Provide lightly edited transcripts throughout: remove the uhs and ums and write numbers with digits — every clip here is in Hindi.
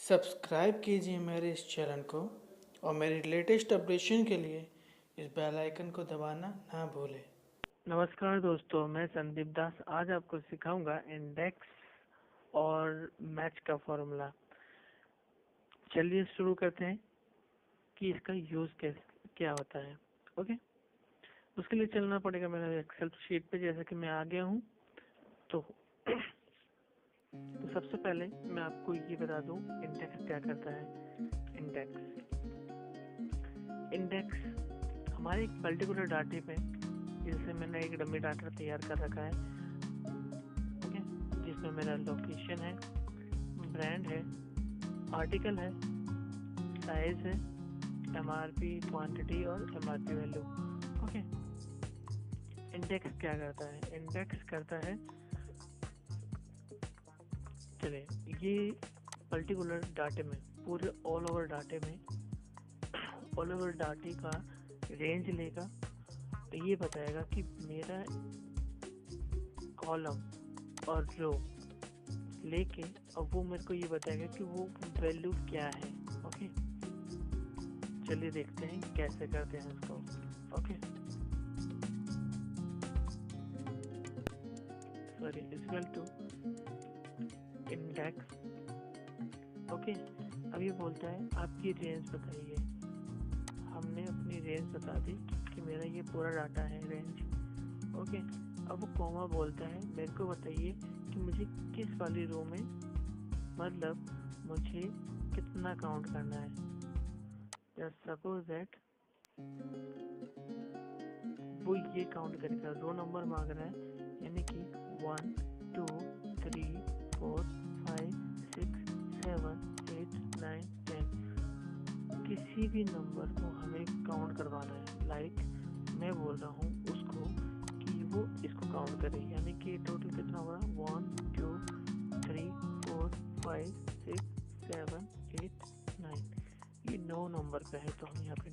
सब्सक्राइब कीजिए मेरे इस चैनल को और मेरी लेटेस्ट अपडेशन के लिए इस बेल आइकन को दबाना ना भूलें। नमस्कार दोस्तों, मैं संदीप दास आज आपको सिखाऊंगा इंडेक्स और मैच का फॉर्मूला। चलिए शुरू करते हैं कि इसका यूज़ क्या होता है। ओके, उसके लिए चलना पड़ेगा मेरा एक्सेल शीट पे। जैसे कि मैं आ गया हूँ तो सबसे पहले मैं आपको ये बता दूं इंडेक्स क्या करता है। इंडेक्स हमारे एक पर्टिकुलर डाटे पे, जैसे मैंने एक डमी डाटा तैयार कर रखा है, ओके, जिसमें मेरा लोकेशन है, ब्रांड है, आर्टिकल है, साइज है, एमआरपी क्वांटिटी और एमआरपी वैल्यू। ओके, इंडेक्स क्या करता है? इंडेक्स करता है, चलिए, ये पर्टिकुलर डाटे में, पूरे ऑल ओवर डाटे में, ऑल ओवर डाटे का रेंज लेगा, तो ये बताएगा कि मेरा कॉलम और रो लेके, और वो मेरे को ये बताएगा कि वो वैल्यू क्या है। ओके, चलिए देखते हैं कैसे करते हैं इसको। Okay, sorry, equal to index. Okay, अब ये बोलता है आपकी रेंज बताइए। हमने अपनी रेंज बता दी कि मेरा ये पूरा डाटा है, रेंज। ओके, अब वो कॉमा बोलता है मेरे को बताइए कि मुझे किस वाली रो में, मतलब मुझे कितना काउंट करना है। जस्ट सपोज दैट वो ये काउंट करेगा, रो नंबर मांग रहा है, यानी कि 1 2 3 4 5 6 7 8 9 10 किसी भी नंबर को हमें काउंट करवाना है। लाइक मैं बोल रहा हूँ उसको कि वो इसको काउंट करे, यानी कि टोटल कितना हुआ? 1 2 3 4 5 6 7 8 9। ये 9 नंबर पे है, तो हम यहाँ पे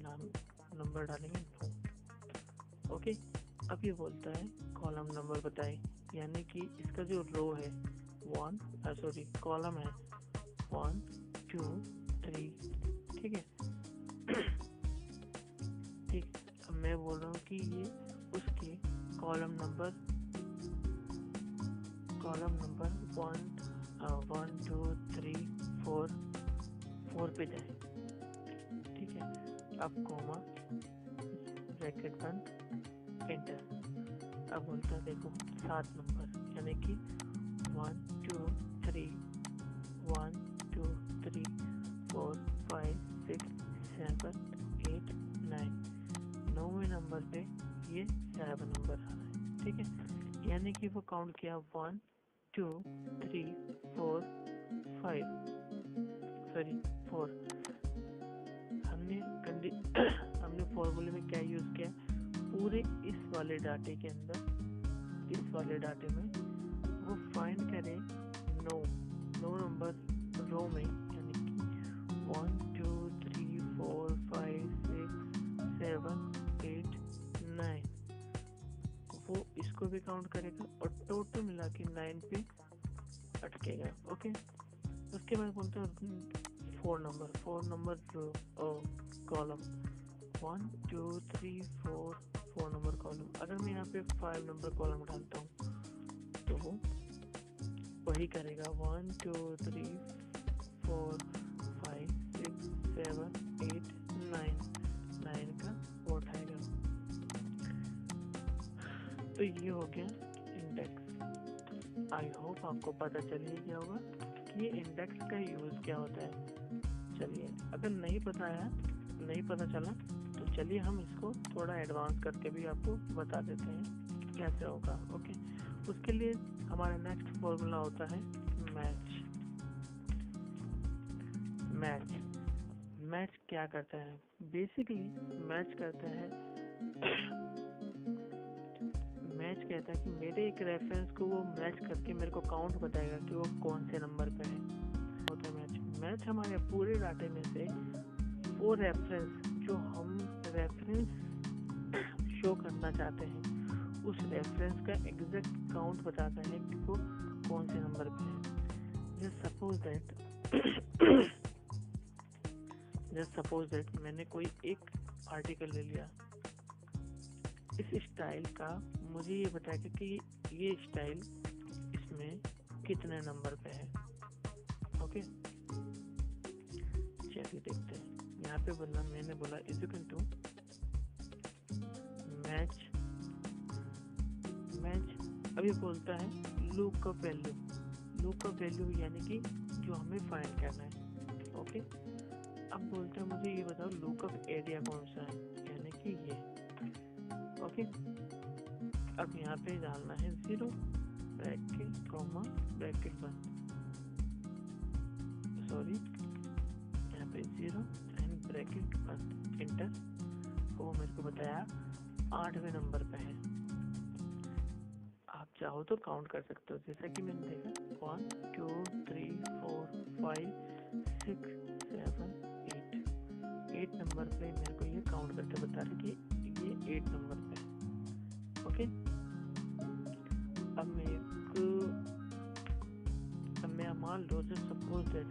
नंबर डालेंगे 9। ओके, अब ये बोलता है कॉलम नंबर बताए, यानी कि इसका जो रो है कॉलम है 1 2 3। ठीक है, ठीक। अब मैं बोल रहा हूँ कि ये उसके कॉलम नंबर 1 2 3 4 पे जाए। ठीक है, अब कॉमा, ब्रैकेट बंद, एंटर। अब बोलता है देखो 7 नंबर, यानी कि 1 2 3 1 2 3 4 5 6 7 8 9। 9वें नंबर पे ये 7 नंबर आ रहा है। ठीक है, यानी कि वो काउंट किया 1 2 3 4 5, सॉरी 4। हमने फॉर्मूले में क्या यूज किया? पूरे इस वाले डाटे के अंदर, इस वाले डाटे में वो फाइंड करे 9 नंबर रो में, यानी कि 1 2 3 4 5 6 7 8 9। वो इसको भी काउंट करेगा और टोटल मिला के 9 पे अटकेगा। ओके, उसके बाद बोलते हैं 4 नंबर कॉलम 1 2 3 4 नंबर कॉलम। अगर मैं यहाँ पे 5 नंबर कॉलम डालता हूँ तो वो वही करेगा 1 2 3 4 5 6 7 8 9 का वो उठाएगा। तो ये हो गया इंडेक्स। आई होप आपको पता चल ही गया होगा कि ये इंडेक्स का यूज क्या होता है। चलिए, अगर नहीं पता चला तो चलिए हम इसको थोड़ा एडवांस करके भी आपको बता देते हैं कैसे होगा। ओके, उसके लिए हमारा नेक्स्ट फॉर्मूला होता है मैच क्या करता है? बेसिकली मैच कहता है कि मेरे एक रेफरेंस को वो मैच करके मेरे को काउंट बताएगा कि वो कौन से नंबर पे है। होता है मैच हमारे पूरे डाटे में से वो रेफरेंस, जो हम रेफरेंस शो करना चाहते हैं, उस रेफरेंस का एग्जैक्ट काउंट बताता है कि वो कौन से नंबर पे है। Just suppose that just suppose that मैंने कोई एक आर्टिकल ले लिया इस स्टाइल का, मुझे ये बताएगा कि ये स्टाइल इसमें कितने नंबर पे है। ओके, चलिए देखते हैं। यहाँ पे बोला, मैंने बोला इज इक्वल टू मैच अभी बोलता है लूकअप वैल्यू यानी कि जो हमें फाइंड करना है। ओके, अब बोलते हैं मुझे ये बताओ लूकअप एरिया कौन सा है, यानी कि ये। ओके, अब यहाँ पे डालना है 0 ब्रैकेट कॉमा ब्रैकेट बंद, सॉरी यहाँ पे 0 एंड ब्रैकेट बंद, इंटर। वो मेरे को बताया 8वें नंबर पे है। आप चाहो तो काउंट कर सकते हो, जैसा कि मैंने देखा 1 2 3 4 5 6 7 8 नंबर पे मेरे को ये काउंट करके बता रहे कि ये 8 नंबर पे है। ओके, अब मैं मान लो जो सपोज दैट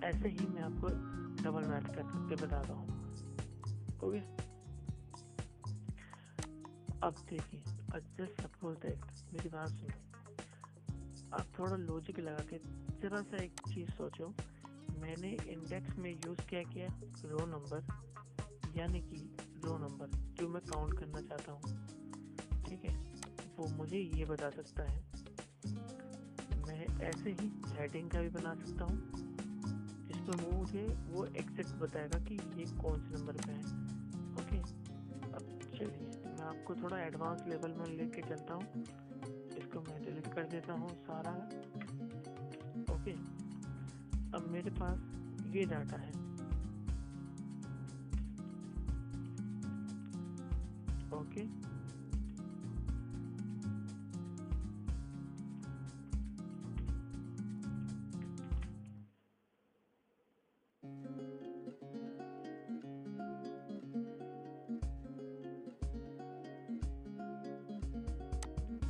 ऐसे ही मैं आपको डबल मैच करके बता रहा हूँ। ओके, अब देखिए, जस्ट सपोज दैट, मेरी बात सुनो, आप थोड़ा लॉजिक लगा के जरा सा एक चीज़ सोचो। मैंने इंडेक्स में यूज़ क्या किया, रो नंबर, यानी कि रो नंबर जो मैं काउंट करना चाहता हूँ, ठीक है, वो मुझे ये बता सकता है। मैं ऐसे ही हेडिंग का भी बना सकता हूँ जिसमें मुझे वो एग्जैक्ट बताएगा कि ये कौन से नंबर पे है। ओके, अब चलिए मैं आपको थोड़ा एडवांस लेवल में लेके चलता हूँ। इसको मैं डिलीट कर देता हूँ सारा। ओके, अब मेरे पास ये डाटा है। ओके,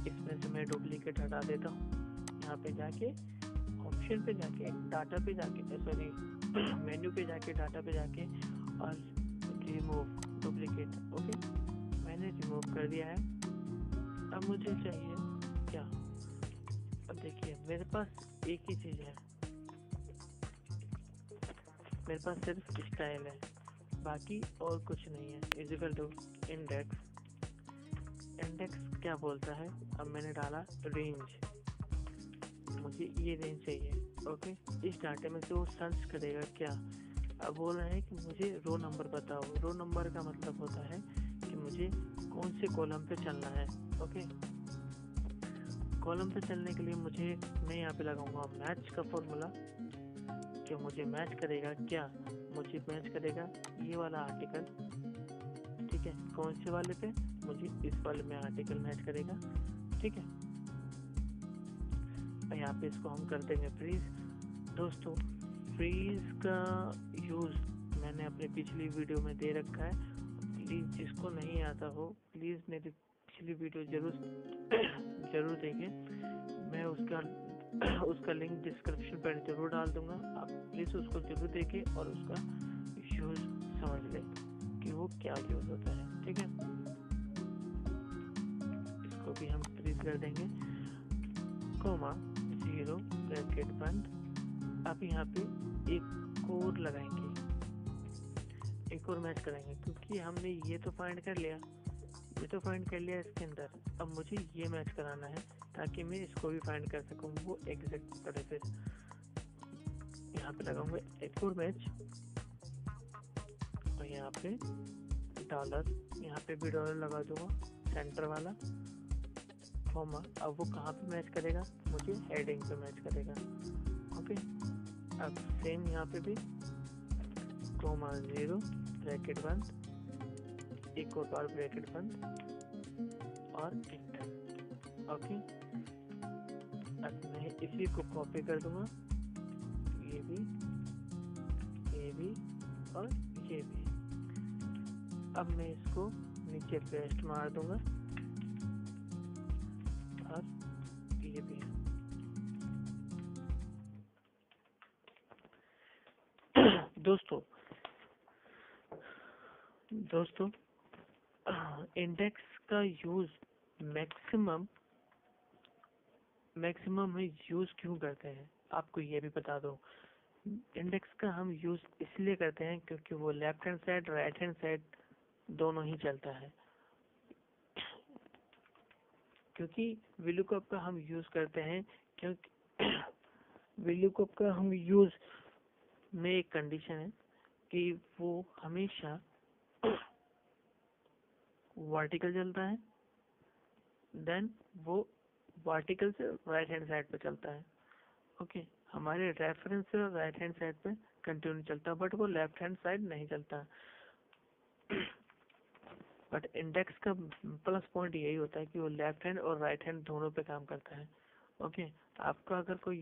इसमें से मैं डुप्लीकेट हटा देता हूँ। यहाँ पे जाके ऑप्शन पे जाके डाटा पे जाके सॉरी मेन्यू पे जाके डाटा पे जाके और रिमूव डुप्लीकेट। ओके, मैंने रिमूव कर दिया है। अब मुझे चाहिए क्या, अब देखिए मेरे पास एक ही चीज़ है, मेरे पास सिर्फ स्टाइल है, बाकी और कुछ नहीं है। इजिकल टू इंडेक्स क्या बोलता है, अब मैंने डाला रेंज, मुझे ये रेंज चाहिए। ओके, इस डाटे में से वो सर्च करेगा क्या, अब बोल रहा है कि मुझे रो नंबर बताओ। रो नंबर का मतलब होता है कि मुझे कौन से कॉलम पे चलना है। ओके, कॉलम पे चलने के लिए मैं यहाँ पे लगाऊंगा मैच का फॉर्मूला, कि मुझे मैच करेगा क्या, मुझे मैच करेगा ये वाला आर्टिकल, ठीक है, कौन से वाले पे, मुझे इस वाले में आर्टिकल मैच करेगा, ठीक है। और यहाँ पे इसको हम कर देंगे फ्रीज। दोस्तों, फ्रीज का यूज़ मैंने अपने पिछली वीडियो में दे रखा है, प्लीज़ जिसको नहीं आता हो प्लीज़ मेरी पिछली वीडियो जरूर देखें। मैं उसका लिंक डिस्क्रिप्शन पर जरूर डाल दूंगा, आप प्लीज़ उसको जरूर देखें और उसका यूज़ समझ लें कि वो क्या यूज़ होता है, ठीक है। इसको भी हम फ्रीज कर देंगे, कोमा 0 ब्रैकेट बंद। अब यहाँ पे एक और लगाएंगे, एक और मैच कराएंगे, क्योंकि हमने ये तो फाइंड कर लिया इसके अंदर। अब मुझे ये मैच कराना है ताकि मैं इसको भी फाइंड कर सकूं, वो एग्जैक्ट पड़े। फिर यहाँ पे लगाऊंगा एक और मैच, और यहाँ पे डॉलर, यहाँ पे भी डॉलर लगा दूंगा सेंटर वाला, कॉमा। अब वो कहाँ पे मैच करेगा, मुझे हेडिंग पे मैच करेगा। ओके, अब सेम यहाँ पे भी कोमा 0 ब्रैकेट बंद, एक और बार ब्रैकेट बंद और इंटर। ओके, अब मैं इसी को कॉपी कर दूंगा, ये भी और ये भी। अब मैं इसको नीचे पेस्ट मार दूंगा और ये भी। दोस्तों दोस्तों इंडेक्स का यूज मैक्सिमम मैक्सिमम हम यूज क्यों करते हैं, आपको ये भी बता दो। इंडेक्स का हम यूज इसलिए करते हैं क्योंकि वो left hand side right hand side दोनों ही चलता है। क्योंकि vlookup का हम यूज करते हैं क्योंकि vlookup का हम यूज में एक कंडीशन है कि वो हमेशा वर्टिकल चलता है, देन वो वर्टिकल से राइट हैंड साइड पे चलता है। ओके, हमारे रेफरेंस से राइट हैंड साइड पे कंटिन्यू चलता है, बट वो लेफ्ट हैंड साइड नहीं चलता। बट इंडेक्स का प्लस पॉइंट यही होता है कि वो लेफ्ट हैंड और राइट हैंड दोनों पे काम करता है। ओके, आपका अगर कोई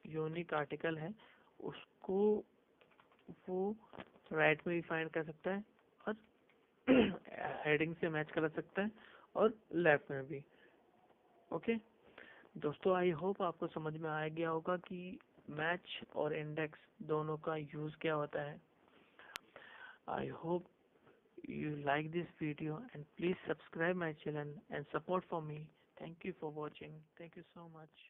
यूनिक आर्टिकल है, उसको वो राइट में भी फाइंड कर सकता है और हेडिंग से मैच कर सकता है और लेफ्ट में भी। ओके दोस्तों, आई होप आपको समझ में आ गया होगा कि मैच और इंडेक्स दोनों का यूज क्या होता है। I hope you like this video and please subscribe my channel and support for me. Thank you for watching. Thank you so much.